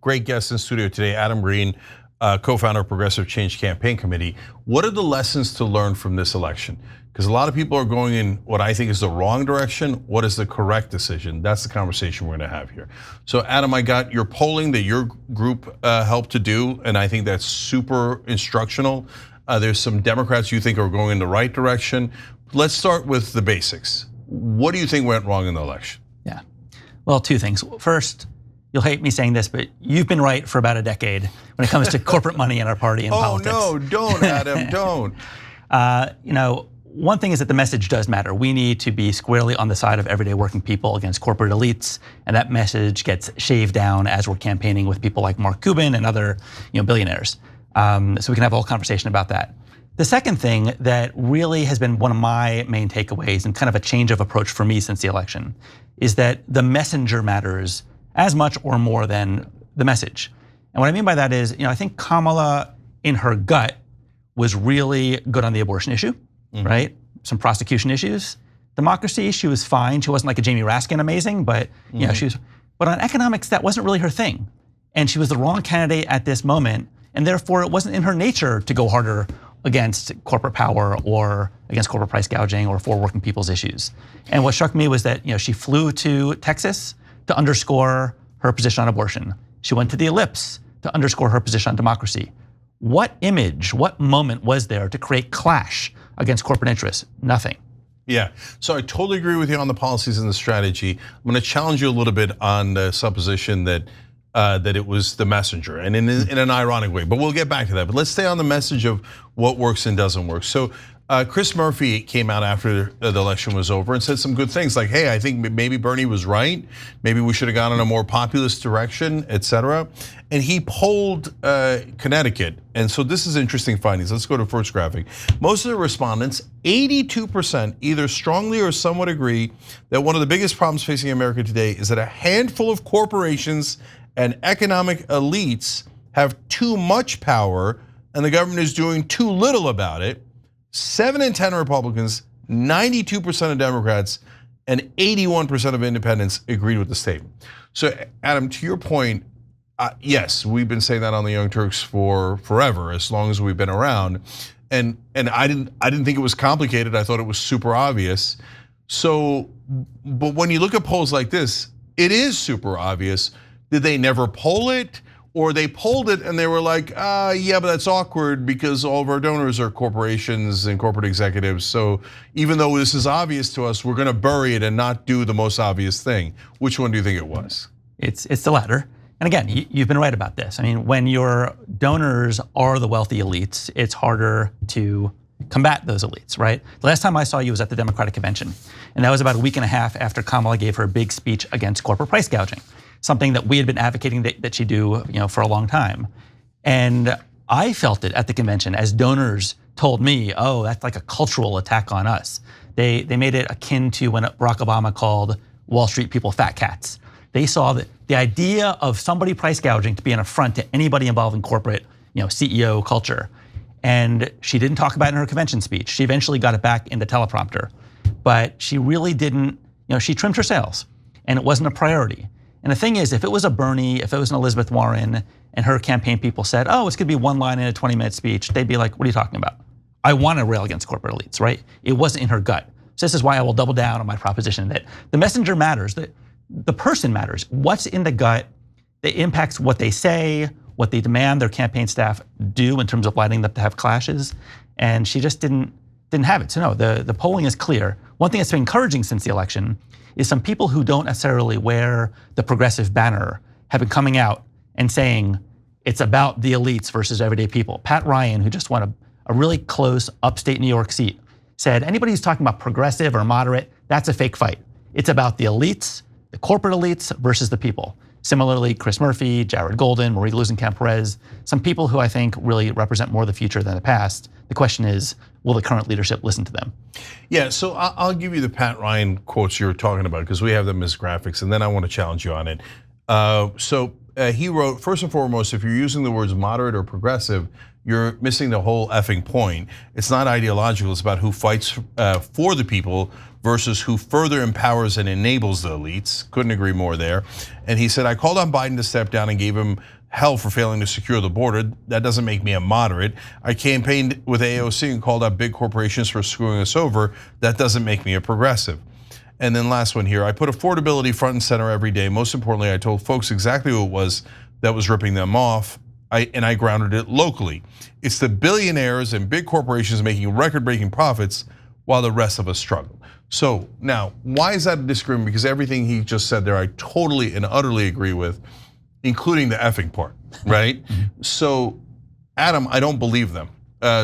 Great guest in studio today, Adam Green, co-founder of Progressive Change Campaign Committee. What are the lessons to learn from this election? Because a lot of people are going in what I think is the wrong direction. What is the correct decision? That's the conversation we're going to have here. So Adam, I got your polling that your group helped to do, and I think that's super instructional. There's some Democrats you think are going in the right direction. Let's start with the basics. What do you think went wrong in the election? Yeah, well, two things. First, you'll hate me saying this, but you've been right for about a decade when it comes to corporate money in our party and politics. Oh no, don't, Adam, don't. One thing is that the message does matter. We need to be squarely on the side of everyday working people against corporate elites, and that message gets shaved down as we're campaigning with people like Mark Cuban and other billionaires. So we can have a whole conversation about that. The second thing that really has been one of my main takeaways and kind of a change of approach for me since the election is that the messenger matters as much or more than the message. And what I mean by that is, I think Kamala in her gut was really good on the abortion issue, right? Some prosecution issues. Democracy, she was fine. She wasn't like a Jamie Raskin amazing, but she was. But on economics, that wasn't really her thing. And she was the wrong candidate at this moment. And therefore, it wasn't in her nature to go harder against corporate power or against corporate price gouging or for working people's issues. And what struck me was that she flew to Texas to underscore her position on abortion. She went to the ellipse to underscore her position on democracy. What image, what moment was there to create clash against corporate interests? Nothing. Yeah, so I totally agree with you on the policies and the strategy. I'm going to challenge you a little bit on the supposition that it was the messenger, and in an ironic way, but we'll get back to that. But let's stay on the message of what works and doesn't work. So Chris Murphy came out after the election was over and said some good things like, hey, I think maybe Bernie was right. Maybe we should have gone in a more populist direction, et cetera. And he polled Connecticut. And so this is interesting findings. Let's go to the first graphic. Most of the respondents, 82%, either strongly or somewhat agree that one of the biggest problems facing America today is that a handful of corporations and economic elites have too much power and the government is doing too little about it. 7 in 10 Republicans, 92% of Democrats, and 81% of independents agreed with the statement. So Adam, to your point, yes, we've been saying that on the Young Turks for forever, as long as we've been around. And I didn't think it was complicated. I thought it was super obvious. So, but when you look at polls like this, it is super obvious. Did they never poll it? Or they polled it and they were like, yeah, but that's awkward because all of our donors are corporations and corporate executives. So even though this is obvious to us, we're going to bury it and not do the most obvious thing. Which one do you think it was? It's the latter. And again, you've been right about this. I mean, when your donors are the wealthy elites, it's harder to combat those elites, right? The last time I saw you was at the Democratic Convention. And that was about a week and a half after Kamala gave her big speech against corporate price gouging. Something that we had been advocating that she do, for a long time. And I felt it at the convention as donors told me, oh, that's like a cultural attack on us. They made it akin to when Barack Obama called Wall Street people fat cats. They saw that the idea of somebody price gouging to be an affront to anybody involved in corporate, CEO culture. And she didn't talk about it in her convention speech. She eventually got it back in the teleprompter. But she really didn't, she trimmed her sails and it wasn't a priority. And the thing is, if it was a Bernie, if it was an Elizabeth Warren, and her campaign people said, oh, it's gonna be one line in a 20-minute speech, they'd be like, what are you talking about? I want to rail against corporate elites, right? It wasn't in her gut. So this is why I will double down on my proposition that the messenger matters, that the person matters. What's in the gut that impacts what they say, what they demand their campaign staff do in terms of lighting them to have clashes, and she just didn't have it. So no, the polling is clear. One thing that's been encouraging since the election is some people who don't necessarily wear the progressive banner have been coming out and saying it's about the elites versus everyday people. Pat Ryan, who just won a really close upstate New York seat, said anybody who's talking about progressive or moderate, that's a fake fight. It's about the elites, the corporate elites versus the people. Similarly, Chris Murphy, Jared Golden, Marie Gluesenkamp-Perez, some people who I think really represent more the future than the past. The question is, will the current leadership listen to them? Yeah, so I'll give you the Pat Ryan quotes you were talking about because we have them as graphics, and then I want to challenge you on it. So he wrote, first and foremost, if you're using the words moderate or progressive, you're missing the whole effing point. It's not ideological, it's about who fights for the people versus who further empowers and enables the elites. Couldn't agree more there. And he said, I called on Biden to step down and gave him hell for failing to secure the border. That doesn't make me a moderate. I campaigned with AOC and called out big corporations for screwing us over. That doesn't make me a progressive. And then last one here, I put affordability front and center every day. Most importantly, I told folks exactly who it was that was ripping them off, and I grounded it locally. It's the billionaires and big corporations making record-breaking profits while the rest of us struggle. So now, why is that a disagreement? Because everything he just said there, I totally and utterly agree with, including the effing part, right? So, Adam, I don't believe them.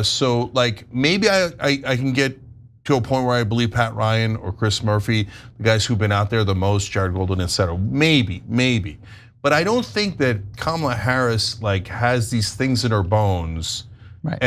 So like maybe I can get to a point where I believe Pat Ryan or Chris Murphy, the guys who've been out there the most, Jared Golden, et cetera, maybe. But I don't think that Kamala Harris like has these things in her bones, right.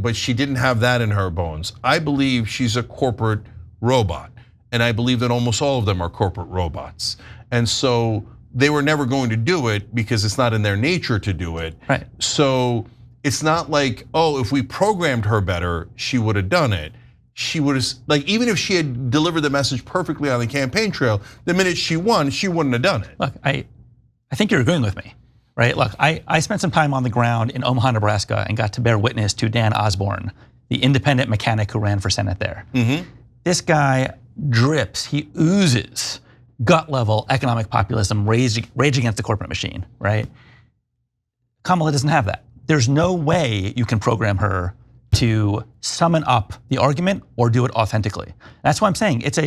But she didn't have that in her bones. I believe she's a corporate robot, and I believe that almost all of them are corporate robots. And so they were never going to do it because it's not in their nature to do it. Right. So it's not like, oh, if we programmed her better, she would have done it. She would have, like, even if she had delivered the message perfectly on the campaign trail, the minute she won, she wouldn't have done it. Look, I think you're agreeing with me, right? Look, I spent some time on the ground in Omaha, Nebraska, and got to bear witness to Dan Osborne, the independent mechanic who ran for Senate there. This guy drips, he oozes gut level economic populism, rage against the corporate machine, right? Kamala doesn't have that. There's no way you can program her to summon up the argument or do it authentically. That's why I'm saying it's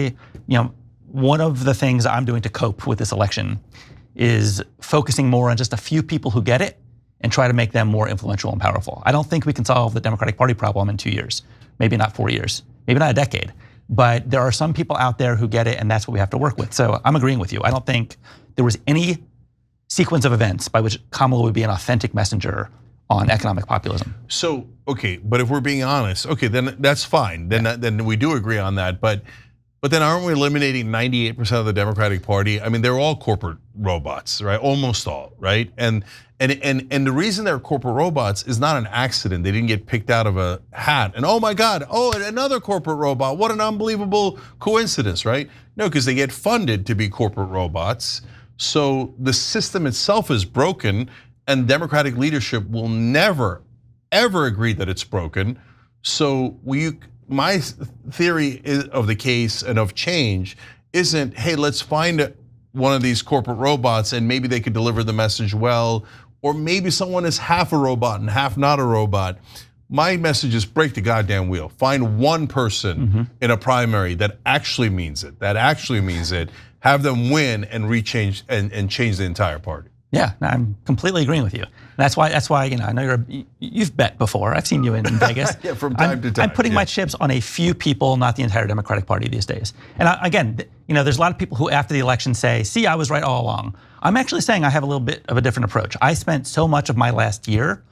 one of the things I'm doing to cope with this election is focusing more on just a few people who get it and try to make them more influential and powerful. I don't think we can solve the Democratic Party problem in 2 years, maybe not 4 years, maybe not a decade. But there are some people out there who get it, and that's what we have to work with. So I'm agreeing with you. I don't think there was any sequence of events by which Kamala would be an authentic messenger on economic populism. So, okay, but if we're being honest, okay, then that's fine. Then we do agree on that. But then aren't we eliminating 98% of the Democratic Party? I mean, they're all corporate robots, right? Almost all, right? And the reason they're corporate robots is not an accident. They didn't get picked out of a hat. And oh my God, oh, another corporate robot. What an unbelievable coincidence, right? No, because they get funded to be corporate robots. So the system itself is broken, and Democratic leadership will never, ever agree that it's broken. So my theory of the case and of change isn't, hey, let's find one of these corporate robots and maybe they could deliver the message well, or maybe someone is half a robot and half not a robot. My message is break the goddamn wheel. Find one person in a primary that actually means it, have them win and change the entire party. Yeah, I'm completely agreeing with you. That's why I know you've bet before. I've seen you in Vegas. Yeah, from time to time. I'm putting my chips on a few people, not the entire Democratic Party these days. And again, there's a lot of people who after the election say, "See, I was right all along." I'm actually saying I have a little bit of a different approach. I spent so much of my last year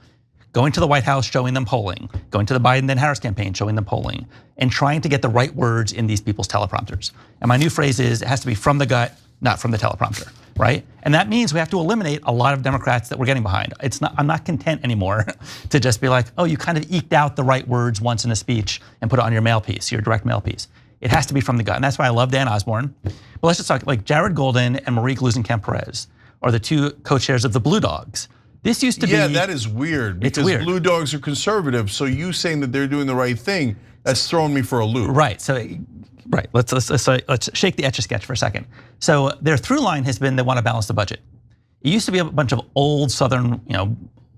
going to the White House, showing them polling, going to the Biden then Harris campaign, showing them polling, and trying to get the right words in these people's teleprompters. And my new phrase is, it has to be from the gut, not from the teleprompter, right? And that means we have to eliminate a lot of Democrats that we're getting behind. I'm not content anymore to just be like, oh, you kind of eked out the right words once in a speech and put it on your mail piece, your direct mail piece. It has to be from the gut, and that's why I love Dan Osborne. But let's just talk, like Jared Golden and Marie Gluesenkamp-Perez are the two co-chairs of the Blue Dogs. This used to be- Yeah, that is weird because weird. Blue Dogs are conservative, so you saying that they're doing the right thing, that's throwing me for a loop. Right, right, let's shake the Etch-a-Sketch for a second. So their through line has been they want to balance the budget. It used to be a bunch of old Southern,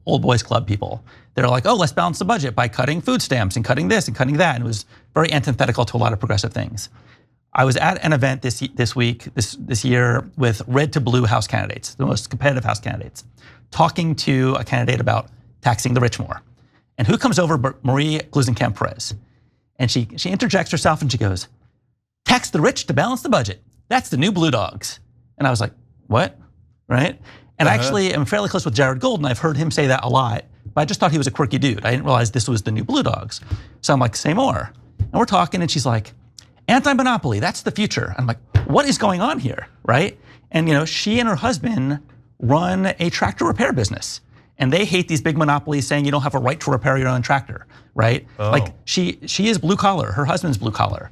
old boys club people that are like, oh, let's balance the budget by cutting food stamps and cutting this and cutting that, and it was very antithetical to a lot of progressive things. I was at an event this year with red to blue House candidates, the most competitive House candidates, talking to a candidate about taxing the rich more. And who comes over but Marie Gluesenkamp-Perez? And she interjects herself and she goes, tax the rich to balance the budget. That's the new Blue Dogs. And I was like, what, right? And actually, I'm fairly close with Jared Golden. I've heard him say that a lot, but I just thought he was a quirky dude. I didn't realize this was the new Blue Dogs. So I'm like, say more. And we're talking and she's like, anti-monopoly, that's the future. I'm like, what is going on here, right? And she and her husband run a tractor repair business. And they hate these big monopolies saying you don't have a right to repair your own tractor, right? Oh. Like she is blue collar, her husband's blue collar.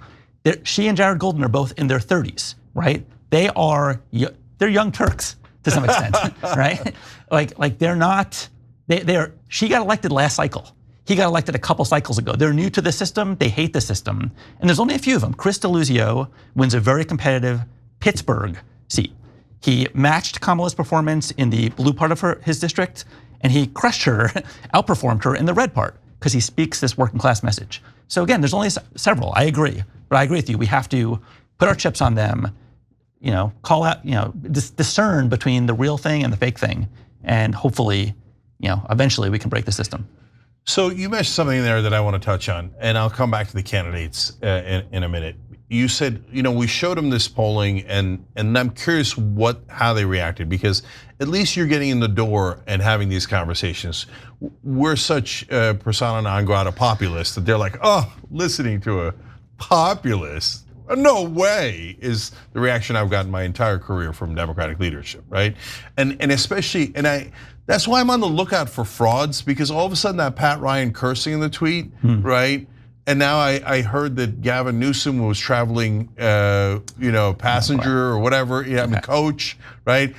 She and Jared Golden are both in their 30s, right? They're Young Turks to some extent, right? Like they're not, she got elected last cycle. He got elected a couple cycles ago. They're new to the system, they hate the system. And there's only a few of them. Chris Deluzio wins a very competitive Pittsburgh seat. He matched Kamala's performance in the blue part of his district, and he crushed her, outperformed her in the red part, because he speaks this working class message. So again, there's only several, I agree. But I agree with you, we have to put our chips on them, call out, discern between the real thing and the fake thing. And hopefully, eventually we can break the system. So you mentioned something there that I want to touch on, and I'll come back to the candidates in a minute. You said, we showed them this polling, and I'm curious how they reacted, because at least you're getting in the door and having these conversations. We're such persona non grata populists that they're like, oh, listening to a populist, no way, is the reaction I've gotten my entire career from Democratic leadership, right? And especially, that's why I'm on the lookout for frauds, because all of a sudden that Pat Ryan cursing in the tweet, right? And now I heard that Gavin Newsom was traveling, passenger or whatever, coach, right?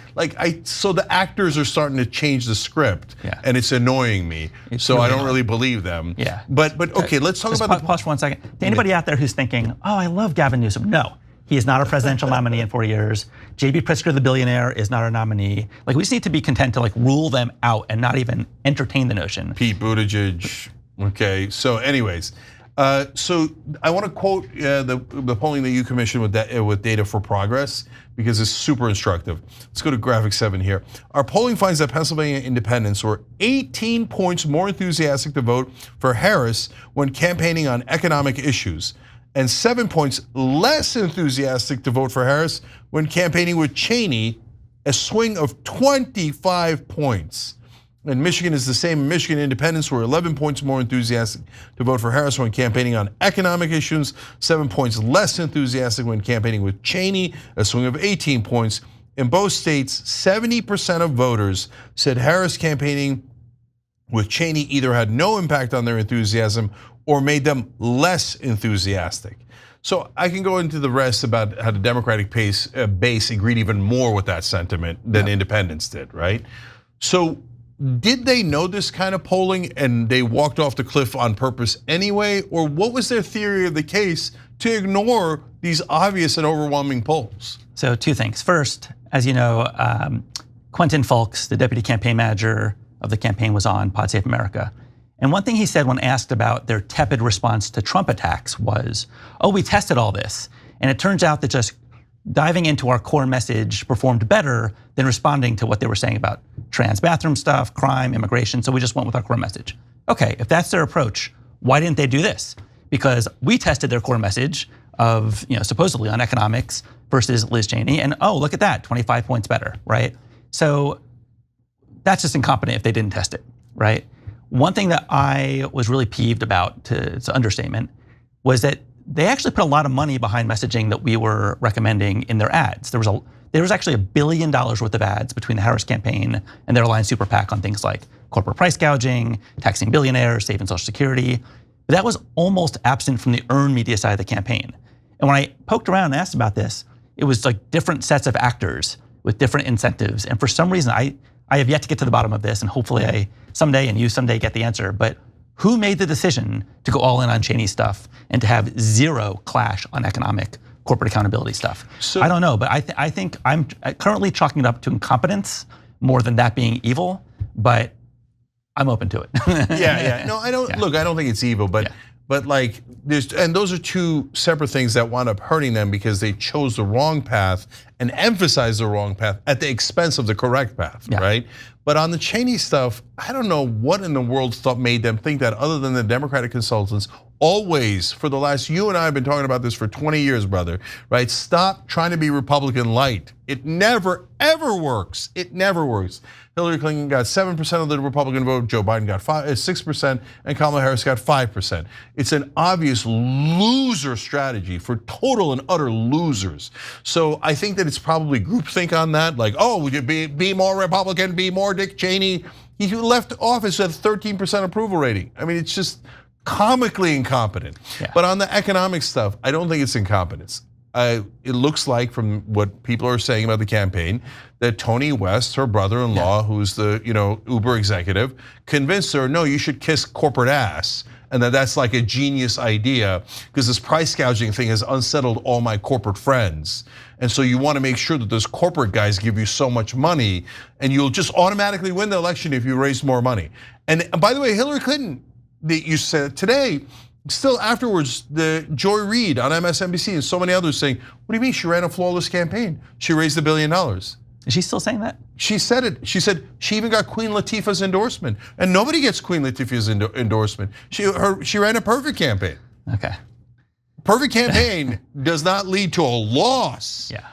So the actors are starting to change the script, and it's annoying me. So I don't really believe them. Yeah. But okay, let's talk about pause for 1 second. To anybody out there who's thinking, oh, I love Gavin Newsom. No, he is not a presidential nominee in 4 years. J.B. Pritzker, the billionaire, is not our nominee. We just need to be content to rule them out and not even entertain the notion. Pete Buttigieg. Okay. So, anyways. So I want to quote the polling that you commissioned with Data for Progress, because it's super instructive. Let's go to graphic 7 here. Our polling finds that Pennsylvania independents were 18 points more enthusiastic to vote for Harris when campaigning on economic issues, and 7 points less enthusiastic to vote for Harris when campaigning with Cheney, a swing of 25 points. And Michigan is the same. Michigan independents were 11 points more enthusiastic to vote for Harris when campaigning on economic issues, 7 points less enthusiastic when campaigning with Cheney, a swing of 18 points. In both states, 70% of voters said Harris campaigning with Cheney either had no impact on their enthusiasm or made them less enthusiastic. So I can go into the rest about how the Democratic base agreed even more with that sentiment than independents did, right? So did they know this kind of polling and they walked off the cliff on purpose anyway? Or what was their theory of the case to ignore these obvious and overwhelming polls? So 2 things. First, as you know, Quentin Fulks, the deputy campaign manager of the campaign, was on Pod Save America. And one thing he said when asked about their tepid response to Trump attacks was, oh, we tested all this. And it turns out that just diving into our core message performed better than responding to what they were saying about trans bathroom stuff, crime, immigration, so we just went with our core message. Okay, if that's their approach, why didn't they do this? Because we tested their core message of, supposedly on economics versus Liz Cheney, and oh, look at that, 25 points better, right? So that's just incompetent if they didn't test it, right? One thing that I was really peeved about, it's an understatement, was that they actually put a lot of money behind messaging that we were recommending in their ads. There was actually $1 billion worth of ads between the Harris campaign and their Alliance Super PAC on things like corporate price gouging, taxing billionaires, saving Social Security. But that was almost absent from the earned media side of the campaign. And when I poked around and asked about this, it was like different sets of actors with different incentives. And for some reason, I have yet to get to the bottom of this, and hopefully I someday, and you someday, get the answer. But who made the decision to go all in on Cheney stuff and to have zero clash on economic corporate accountability stuff? So, I don't know, but I think I'm currently chalking it up to incompetence more than that being evil, but I'm open to it. Yeah. No, I don't. Look, I don't think it's evil, but those are 2 separate things that wound up hurting them because they chose the wrong path and emphasized the wrong path at the expense of the correct path, right? But on the Cheney stuff, I don't know what in the world made them think that, other than the Democratic consultants always, for the last, you and I have been talking about this for 20 years, brother, right? Stop trying to be Republican light. It never, ever works. It never works. Hillary Clinton got 7% of the Republican vote, Joe Biden got 6%, and Kamala Harris got 5%. It's an obvious loser strategy for total and utter losers. So I think that it's probably groupthink on that, like, oh, would you be more Republican, be more Dick Cheney? He left office at 13% approval rating. I mean, it's just comically incompetent. Yeah. But on the economic stuff, I don't think it's incompetence. It looks like from what people are saying about the campaign that Tony West, her brother-in-law, who's the Uber executive, convinced her, no, you should kiss corporate ass, and that's like a genius idea because this price gouging thing has unsettled all my corporate friends. And so you want to make sure that those corporate guys give you so much money, and you'll just automatically win the election if you raise more money. And by the way, Hillary Clinton, you said today, still afterwards, the Joy Reid on MSNBC and so many others saying, what do you mean she ran a flawless campaign? She raised $1 billion. Is she still saying that? She said it. She said she even got Queen Latifah's endorsement, and nobody gets Queen Latifah's endorsement. She ran a perfect campaign. Okay. Perfect campaign does not lead to a loss. Yeah.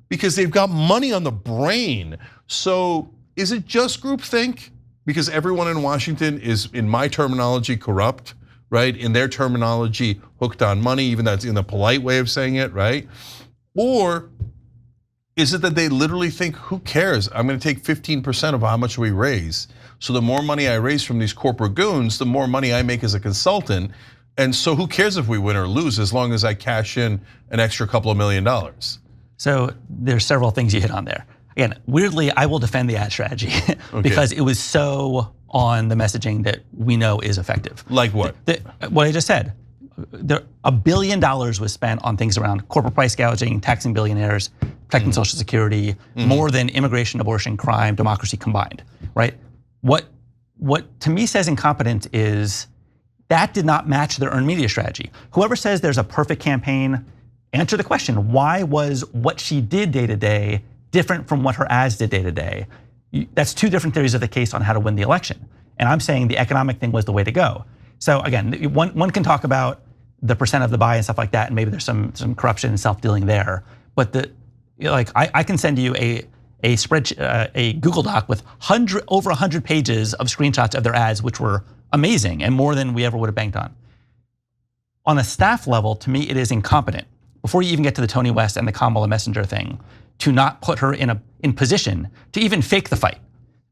Because they've got money on the brain. So is it just groupthink? Because everyone in Washington is, in my terminology, corrupt, right? In their terminology, hooked on money, even that's in the polite way of saying it, right? Or is it that they literally think, who cares? I'm gonna take 15% of how much we raise. So the more money I raise from these corporate goons, the more money I make as a consultant. And so who cares if we win or lose as long as I cash in an extra couple of $1 million? So there's several things you hit on there. Again, weirdly, I will defend the ad strategy because it was so on the messaging that we know is effective. Like what? What I just said. $1 billion was spent on things around corporate price gouging, taxing billionaires, protecting Social Security, more than immigration, abortion, crime, democracy combined, right? What to me says incompetent is that did not match their earned media strategy. Whoever says there's a perfect campaign, answer the question, why was what she did day to day different from what her ads did day to day? That's two different theories of the case on how to win the election. And I'm saying the economic thing was the way to go. So again, one can talk about the percent of the buy and stuff like that, and maybe there's some corruption and self-dealing there. But I can send you a spreadsheet, a Google Doc with over 100 pages of screenshots of their ads, which were amazing and more than we ever would have banked on. On a staff level, to me, it is incompetent. Before you even get to the Tony West and the Kamala Messenger thing, to not put her in position to even fake the fight,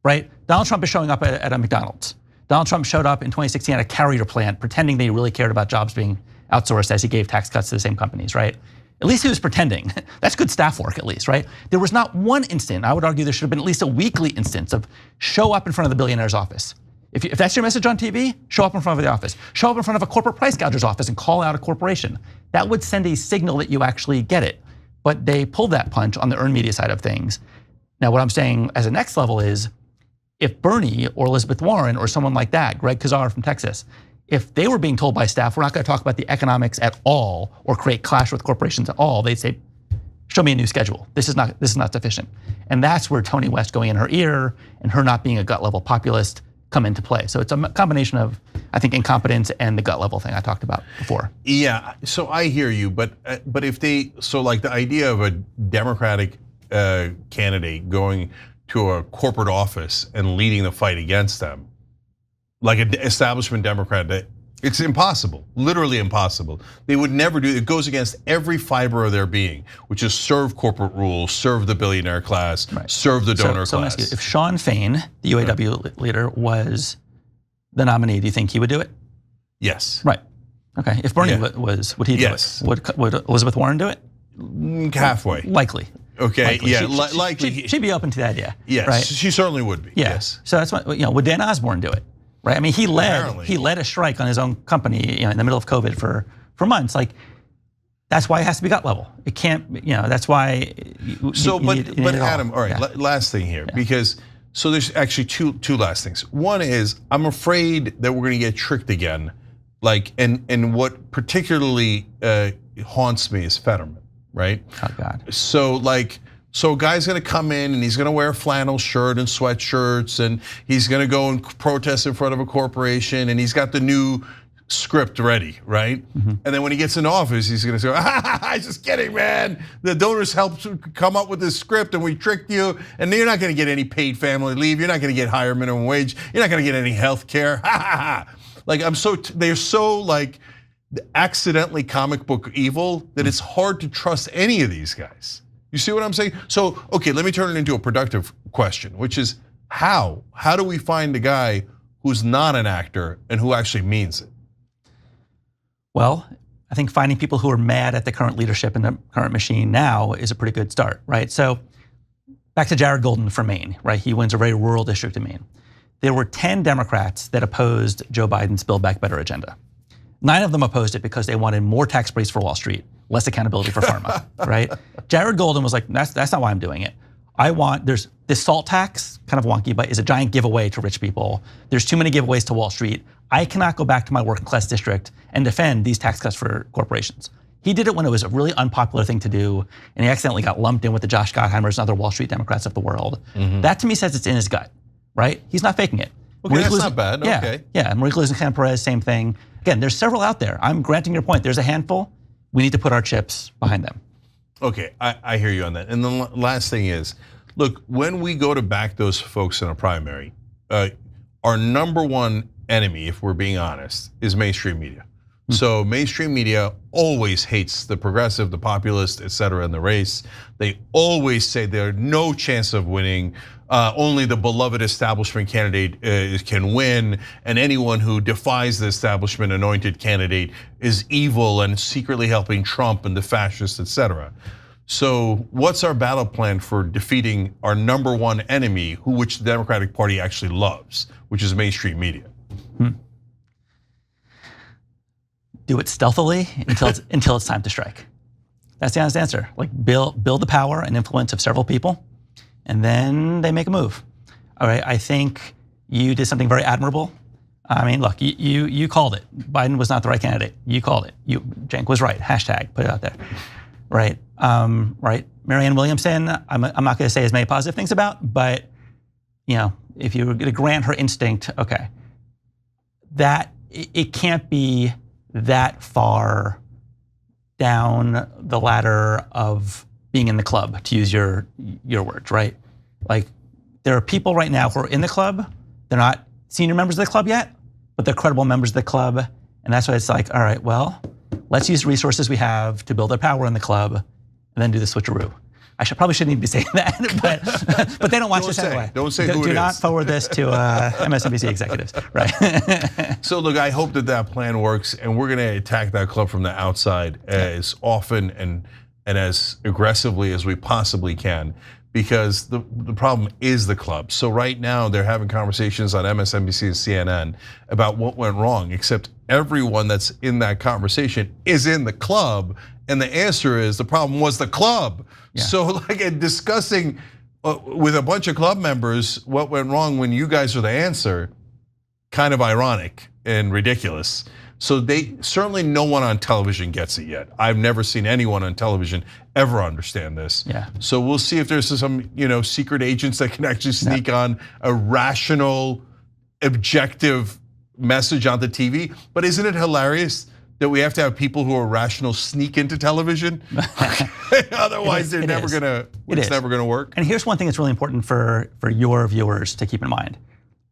right? Donald Trump is showing up at a McDonald's. Donald Trump showed up in 2016 at a carrier plant, pretending that he really cared about jobs being outsourced as he gave tax cuts to the same companies, right? At least he was pretending. That's good staff work, at least, right? There was not one instant, I would argue there should have been at least a weekly instance of show up in front of the billionaire's office. If that's your message on TV, show up in front of the office. Show up in front of a corporate price gouger's office and call out a corporation. That would send a signal that you actually get it. But they pulled that punch on the earned media side of things. Now, what I'm saying as a next level is, if Bernie or Elizabeth Warren or someone like that, Greg Kazar from Texas, if they were being told by staff, we're not gonna talk about the economics at all or create clash with corporations at all, they'd say, show me a new schedule. This is not sufficient. And that's where Tony West going in her ear and her not being a gut level populist come into play. So it's a combination of, I think, incompetence and the gut level thing I talked about before. Yeah, so I hear you, but if like the idea of a Democratic candidate going to a corporate office and leading the fight against them, like an establishment Democrat, it's impossible, literally impossible. They would never do it. It goes against every fiber of their being, which is serve corporate rules, serve the billionaire class, serve the donor class. Ask you, if Sean Fain, the UAW leader, was the nominee, do you think he would do it? Yes. Right. Okay. If Bernie was, would he do it? Would Elizabeth Warren do it? Halfway. Likely. Okay. Likely. Likely. She'd be open to the idea. Yes. Right? She certainly would be. Yeah. Yes. So that's what would Dan Osborne do it? Right. I mean, he led a strike on his own company, in the middle of COVID for months. Like, that's why it has to be gut level. It can't, that's why. But Adam, all right. Last thing here, because so there's actually two last things. One is I'm afraid that we're going to get tricked again. Like, and what particularly haunts me is Fetterman, right? Oh God. So a guy's gonna come in and he's gonna wear a flannel shirt and sweatshirts and he's gonna go and protest in front of a corporation and he's got the new script ready, right? And then when he gets into office, he's gonna say, just kidding, man. The donors helped come up with this script and we tricked you, and you're not gonna get any paid family leave, you're not gonna get higher minimum wage, you're not gonna get any health care. Like they're so like accidentally comic book evil that it's hard to trust any of these guys. You see what I'm saying? So, okay, let me turn it into a productive question, which is how? How do we find a guy who's not an actor and who actually means it? Well, I think finding people who are mad at the current leadership and the current machine now is a pretty good start, right? So back to Jared Golden from Maine, right? He wins a very rural district in Maine. There were 10 Democrats that opposed Joe Biden's Build Back Better agenda. 9 of them opposed it because they wanted more tax breaks for Wall Street, less accountability for pharma, right? Jared Golden was like, that's not why I'm doing it. There's this salt tax, kind of wonky, but is a giant giveaway to rich people. There's too many giveaways to Wall Street. I cannot go back to my working class district and defend these tax cuts for corporations. He did it when it was a really unpopular thing to do, and he accidentally got lumped in with the Josh Gottheimers and other Wall Street Democrats of the world. That to me says it's in his gut, right? He's not faking it. Okay, that's not bad, yeah, okay. Yeah, Marie Perez, same thing. Again, there's several out there. I'm granting your point. There's a handful. We need to put our chips behind them. Okay, I hear you on that. And the last thing is, look, when we go to back those folks in a primary, our number one enemy, if we're being honest, is mainstream media. So mainstream media always hates the progressive, the populist, et cetera, in the race. They always say there's no chance of winning. Only the beloved establishment candidate can win, and anyone who defies the establishment anointed candidate is evil and secretly helping Trump and the fascists, et cetera. So what's our battle plan for defeating our number one enemy, which the Democratic Party actually loves, which is mainstream media? Do it stealthily until it's time to strike. That's the honest answer. Like build the power and influence of several people, and then they make a move. All right, I think you did something very admirable. I mean, look, you called it. Biden was not the right candidate. You called it. Cenk was right. Hashtag, put it out there. Right, right. Marianne Williamson, I'm not going to say as many positive things about, but if you were going to grant her instinct, okay, that it can't be that far down the ladder of being in the club, to use your words, right? Like there are people right now who are in the club. They're not senior members of the club yet, but they're credible members of the club, and that's why it's like, all right, well, let's use the resources we have to build our power in the club, and then do the switcheroo. Probably shouldn't even be saying that, but they don't watch this anyway. Don't say who it is. Do not forward this to MSNBC executives, right? So look, I hope that plan works, and we're going to attack that club from the outside as often and as aggressively as we possibly can, because the problem is the club. So right now they're having conversations on MSNBC and CNN about what went wrong, except everyone that's in that conversation is in the club. And the answer is the problem was the club. Yeah. So like discussing with a bunch of club members what went wrong when you guys are the answer, kind of ironic and ridiculous. So certainly no one on television gets it yet. I've never seen anyone on television ever understand this. Yeah. So we'll see if there's some secret agents that can actually sneak on a rational, objective message onto TV. But isn't it hilarious that we have to have people who are rational sneak into television? Otherwise, it's never gonna work. And here's one thing that's really important for your viewers to keep in mind.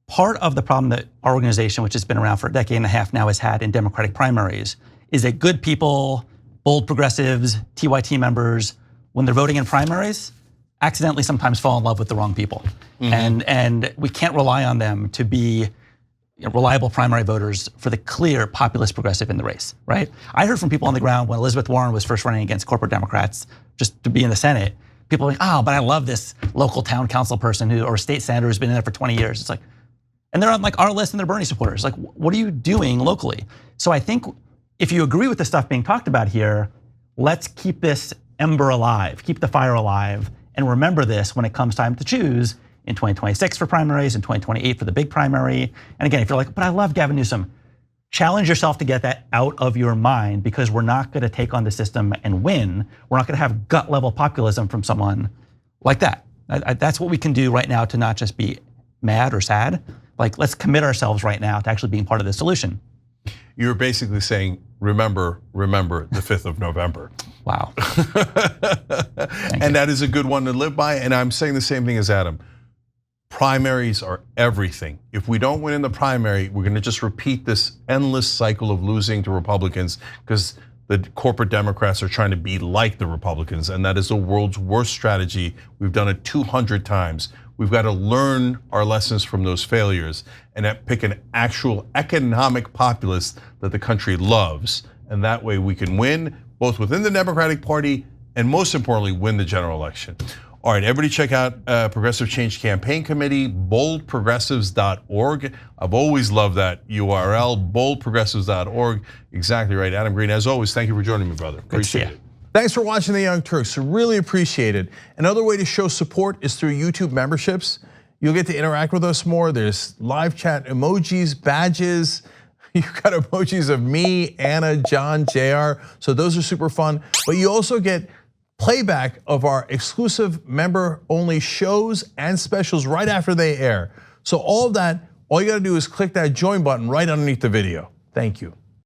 Part of the problem that our organization, which has been around for a decade and a half now, has had in Democratic primaries is that good people, bold progressives, TYT members, when they're voting in primaries, accidentally sometimes fall in love with the wrong people. And we can't rely on them to be reliable primary voters for the clear populist progressive in the race, right? I heard from people on the ground when Elizabeth Warren was first running against corporate Democrats just to be in the Senate, people were like, oh, but I love this local town council person or state senator who's been in there for 20 years. It's like, and they're on like our list and they're Bernie supporters. Like, what are you doing locally? So I think if you agree with the stuff being talked about here, let's keep this ember alive, keep the fire alive, and remember this when it comes time to choose in 2026 for primaries, in 2028 for the big primary. And again, if you're like, but I love Gavin Newsom, challenge yourself to get that out of your mind, because we're not gonna take on the system and win. We're not gonna have gut level populism from someone like that. That's what we can do right now to not just be mad or sad. Like, let's commit ourselves right now to actually being part of the solution. You're basically saying, remember the 5th of November. Wow. And that is a good one to live by. And I'm saying the same thing as Adam. Primaries are everything. If we don't win in the primary, we're gonna just repeat this endless cycle of losing to Republicans because the corporate Democrats are trying to be like the Republicans, and that is the world's worst strategy. We've done it 200 times. We've got to learn our lessons from those failures and pick an actual economic populist that the country loves. And that way we can win both within the Democratic Party and most importantly, win the general election. All right, everybody check out Progressive Change Campaign Committee, boldprogressives.org. I've always loved that URL, boldprogressives.org. Exactly right. Adam Green, as always, thank you for joining me, brother. Appreciate it. Thanks for watching the Young Turks. Really appreciate it. Another way to show support is through YouTube memberships. You'll get to interact with us more. There's live chat emojis, badges. You've got emojis of me, Anna, John, JR. So those are super fun. But you also get playback of our exclusive member-only shows and specials right after they air. So all of that, all you gotta do is click that join button right underneath the video. Thank you.